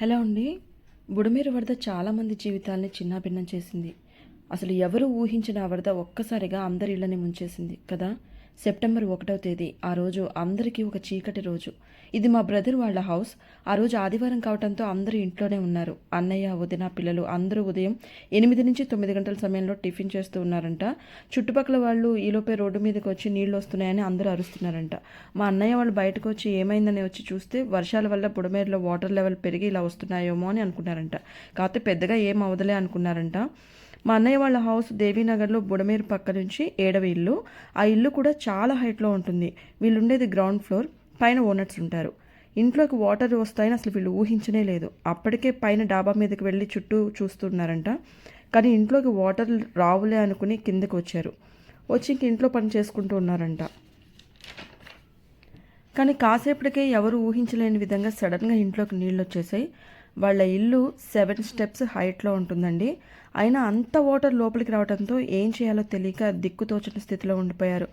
Hello అండి. బుడమేరు వరద చాలామంది జీవితాల్ని చిన్నాభిన్నం చేసింది. అసలు ఎవరు ఊహించిన ఆ వరద ఒక్కసారిగా అందరి ఇళ్ళని ముంచేసింది కదా. సెప్టెంబర్ 1వ తేదీ ఆ రోజు అందరికీ ఒక చీకటి రోజు. ఇది మా బ్రదర్ వాళ్ళ హౌస్. ఆ రోజు ఆదివారం కావడంతో అందరూ ఇంట్లోనే ఉన్నారు. అన్నయ్య, వదిన, పిల్లలు అందరూ ఉదయం 8 నుంచి 9 గంటల సమయంలో టిఫిన్ చేస్తూ ఉన్నారంట. చుట్టుపక్కల వాళ్ళు ఈలోపే రోడ్డు మీదకి వచ్చి నీళ్ళు వస్తున్నాయని అందరూ అరుస్తున్నారంట. మా అన్నయ్య వాళ్ళు బయటకు వచ్చి ఏమైందని వచ్చి చూస్తే వర్షాల వల్ల బుడమేరులో వాటర్ లెవెల్ పెరిగి ఇలా వస్తున్నాయేమో అని అనుకున్నారంట. కాకపోతే పెద్దగా ఏం అవదలే అనుకున్నారంట. మా అన్నయ్య వాళ్ళ హౌస్ దేవీనగర్లో బుడమేరు పక్క నుంచి 7వ ఇల్లు. ఆ ఇల్లు కూడా చాలా హైట్లో ఉంటుంది. వీళ్ళు ఉండేది గ్రౌండ్ ఫ్లోర్, పైన ఓనర్స్ ఉంటారు. ఇంట్లోకి వాటర్ వస్తాయని అసలు వీళ్ళు ఊహించనే లేదు. అప్పటికే పైన డాబా మీదకి వెళ్ళి చుట్టూ చూస్తున్నారంట. కానీ ఇంట్లోకి వాటర్ రావులే అనుకుని కిందకు వచ్చారు. వచ్చి ఇంక ఇంట్లో పని చేసుకుంటూ ఉన్నారంట. కానీ కాసేపటికే ఎవరు ఊహించలేని విధంగా సడన్గా ఇంట్లోకి నీళ్ళు వచ్చేసాయి. వాళ్ళ ఇల్లు 7 స్టెప్స్ హైట్లో ఉంటుందండి. అయినా అంత వాటర్ లోపలికి రావడంతో ఏం చేయాలో తెలియక దిక్కుతోచని స్థితిలో ఉండిపోయారు.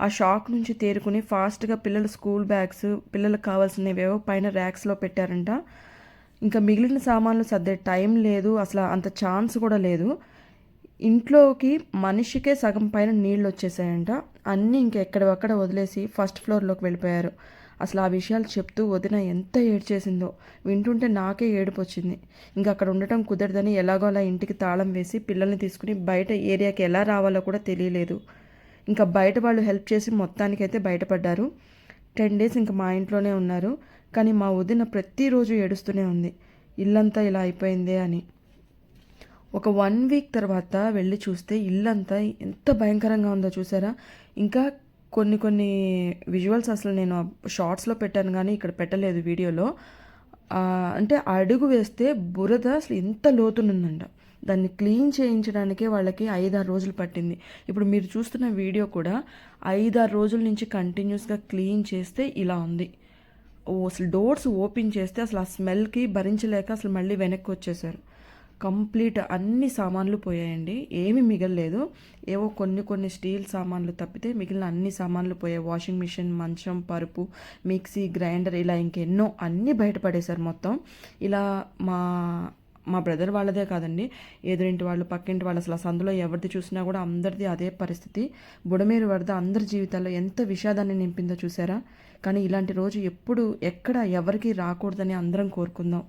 ఆ షాక్ నుంచి తేరుకుని ఫాస్ట్గా పిల్లల స్కూల్ బ్యాగ్స్, పిల్లలకు కావాల్సినవేవో పైన ర్యాక్స్లో పెట్టారంట. ఇంకా మిగిలిన సామాన్లు సర్దే టైం లేదు, అసలు అంత ఛాన్స్ కూడా లేదు. ఇంట్లోకి మనిషికే సగం పైన నీళ్ళు వచ్చేసాయంట. అన్నీ ఇంకెక్కడక్కడ వదిలేసి ఫస్ట్ ఫ్లోర్లోకి వెళ్ళిపోయారు. అసలు ఆ విషయాలు చెప్తూ వదిన ఎంత ఏడ్చేసిందో వింటుంటే నాకే ఏడుపు వచ్చింది. ఇంకా అక్కడ ఉండటం కుదరదని ఎలాగో అలా ఇంటికి తాళం వేసి పిల్లల్ని తీసుకుని బయట ఏరియాకి ఎలా రావాలో కూడా తెలియలేదు. ఇంకా బయట వాళ్ళు హెల్ప్ చేసి మొత్తానికైతే బయటపడ్డారు. 10 డేస్ ఇంకా మా ఇంట్లోనే ఉన్నారు. కానీ మా వదిన ప్రతిరోజు ఏడుస్తూనే ఉంది, ఇల్లంతా ఇలా అయిపోయిందే అని. ఒక 1 వీక్ తర్వాత వెళ్ళి చూస్తే ఇల్లంతా ఎంత భయంకరంగా ఉందో చూసారా. ఇంకా కొన్ని విజువల్స్ అసలు నేను షార్ట్స్లో పెట్టాను కానీ ఇక్కడ పెట్టలేదు వీడియోలో. అంటే అడుగు వేస్తే బురద అసలు ఎంత లోతునుందంట. దాన్ని క్లీన్ చేయించడానికే వాళ్ళకి 5-6 రోజులు పట్టింది. ఇప్పుడు మీరు చూస్తున్న వీడియో కూడా 5-6 రోజుల నుంచి కంటిన్యూస్గా క్లీన్ చేస్తే ఇలా ఉంది. అసలు డోర్స్ ఓపెన్ చేస్తే అసలు ఆ స్మెల్కి భరించలేక అసలు మళ్ళీ వెనక్కి వచ్చేసారు. కంప్లీట్ అన్ని సామాన్లు పోయాయండి, ఏమీ మిగలలేదు. ఏవో కొన్ని స్టీల్ సామాన్లు తప్పితే మిగిలిన అన్ని సామాన్లు పోయాయి. వాషింగ్ మిషన్, మంచం, పరుపు, మిక్సీ, గ్రైండర్, ఇలా ఇంకెన్నో అన్నీ బయటపడేశారు మొత్తం. ఇలా మా బ్రదర్ వాళ్ళదే కాదండి, ఎదురింటి వాళ్ళు, పక్కింటి వాళ్ళు, అసలు సందులో ఎవరిది చూసినా కూడా అందరిది అదే పరిస్థితి. బుడమేరు వరద అందరి జీవితాల్లో ఎంత విషాదాన్ని నింపిందో చూసారా. కానీ ఇలాంటి రోజు ఎప్పుడు ఎక్కడ ఎవరికి రాకూడదని అందరం కోరుకుందాం.